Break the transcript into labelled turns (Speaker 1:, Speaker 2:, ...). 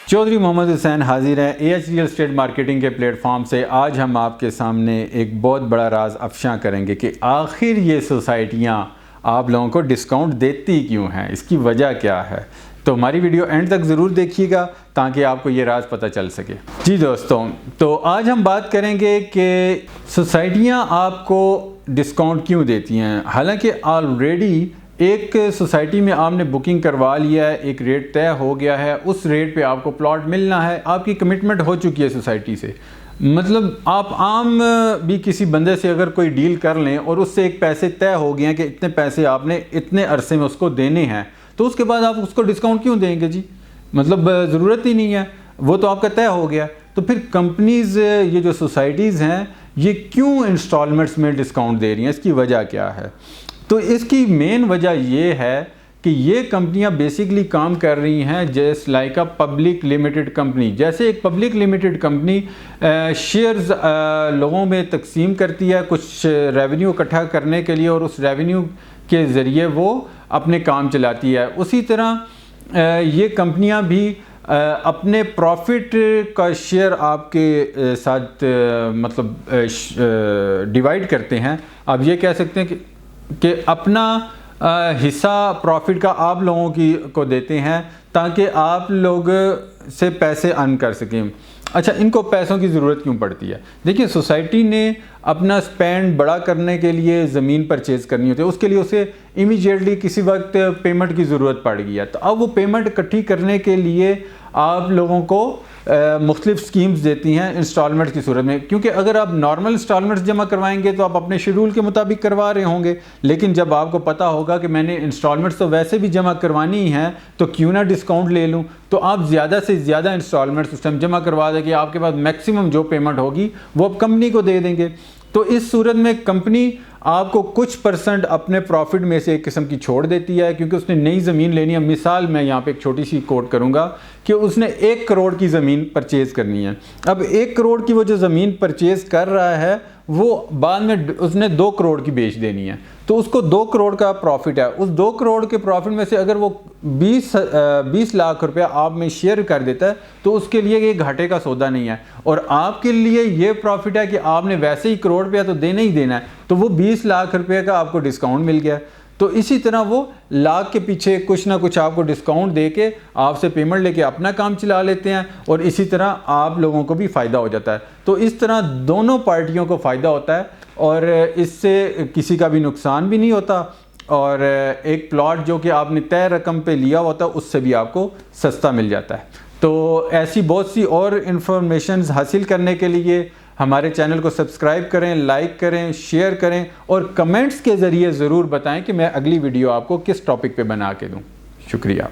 Speaker 1: चौधरी मोहम्मद हुसैन हाजिर हैं AH real estate marketing के प्लेटफॉर्म से। आज हम आपके सामने एक बहुत बड़ा राज अफशा करेंगे कि आखिर ये सोसाइटियाँ आप लोगों को डिस्काउंट देती क्यों हैं, इसकी वजह क्या है। तो हमारी वीडियो एंड तक ज़रूर देखिएगा ताकि आपको ये राज पता चल सके। जी दोस्तों, तो आज हम बात करेंगे कि सोसाइटियाँ आपको डिस्काउंट क्यों देती हैं। हालांकि ऑलरेडी एक सोसाइटी में आपने बुकिंग करवा लिया है, एक रेट तय हो गया है, उस रेट पे आपको प्लॉट मिलना है, आपकी कमिटमेंट हो चुकी है सोसाइटी से। मतलब आप आम भी किसी बंदे से अगर कोई डील कर लें और उससे एक पैसे तय हो गए हैं कि इतने पैसे आपने इतने अरसे में उसको देने हैं, तो उसके बाद आप उसको डिस्काउंट क्यों देंगे जी। मतलब ज़रूरत ही नहीं है, वो तो आपका तय हो गया। तो फिर कंपनीज़, ये जो सोसाइटीज़ हैं, ये क्यों इंस्टॉलमेंट्स में डिस्काउंट दे रही हैं, इसकी वजह क्या है। तो इसकी मेन वजह ये है कि ये कंपनियां बेसिकली काम कर रही हैं जैसे like a public limited company. जैसे एक पब्लिक लिमिटेड कंपनी शेयर्स लोगों में तकसीम करती है कुछ रेवेन्यू इकट्ठा करने के लिए और उस रेवेन्यू के ज़रिए वो अपने काम चलाती है। उसी तरह ये कंपनियां भी अपने प्रॉफिट का शेयर आपके साथ मतलब डिवाइड करते हैं। आप ये कह सकते हैं कि अपना हिस्सा प्रॉफिट का आप लोगों को देते हैं ताकि आप लोग से पैसे अर्न कर सकें। अच्छा, इनको पैसों की ज़रूरत क्यों पड़ती है। देखिए, सोसाइटी ने अपना स्पेंड बड़ा करने के लिए ज़मीन परचेज़ करनी होती है, उसके लिए उसे इमीडिएटली किसी वक्त पेमेंट की ज़रूरत पड़ गई है। तो अब वो पेमेंट इकट्ठी करने के लिए आप लोगों को मुख्तलिफ स्कीम्स देती हैं इंस्टॉलमेंट की सूरत में। क्योंकि अगर आप नॉर्मल इंस्टॉलमेंट्स जमा करवाएंगे तो आप अपने शेड्यूल के मुताबिक करवा रहे होंगे, लेकिन जब आपको पता होगा कि मैंने इंस्टॉलमेंट्स तो वैसे भी जमा करवानी ही हैं तो क्यों ना डिस्काउंट ले लूँ, तो आप ज़्यादा से ज़्यादा इंस्टॉलमेंट्स उस टाइम जमा करवा दें कि आपके पास मैक्सिमम जो पेमेंट होगी वो आप कंपनी को दे देंगे। तो इस सूरत में कंपनी आपको कुछ परसेंट अपने प्रॉफिट में से एक किस्म की छोड़ देती है, क्योंकि उसने नई ज़मीन लेनी है। मिसाल मैं यहाँ पे एक छोटी सी कोट करूँगा कि उसने 1 करोड़ की ज़मीन परचेज़ करनी है। अब 1 करोड़ की वो जो ज़मीन परचेज़ कर रहा है वो बाद में उसने 2 करोड़ की बेच देनी है, तो उसको 2 करोड़ का प्रॉफिट है। उस 2 करोड़ के प्रॉफिट में से अगर वो 20 लाख रुपया आप में शेयर कर देता है तो उसके लिए ये घाटे का सौदा नहीं है, और आपके लिए ये प्रॉफिट है कि आपने वैसे ही करोड़ रुपया तो देना ही देना है, तो वो 20 लाख रुपये का आपको डिस्काउंट मिल गया। तो इसी तरह वो लाख के पीछे कुछ ना कुछ आपको डिस्काउंट दे के आपसे पेमेंट लेके अपना काम चला लेते हैं, और इसी तरह आप लोगों को भी फ़ायदा हो जाता है। तो इस तरह दोनों पार्टियों को फ़ायदा होता है और इससे किसी का भी नुकसान भी नहीं होता, और एक प्लॉट जो कि आपने तय रकम पे लिया होता है उससे भी आपको सस्ता मिल जाता है। तो ऐसी बहुत सी और इन्फॉर्मेशन हासिल करने के लिए हमारे चैनल को सब्सक्राइब करें, लाइक करें, शेयर करें और कमेंट्स के ज़रिए ज़रूर बताएं कि मैं अगली वीडियो आपको किस टॉपिक पे बना के दूं। शुक्रिया।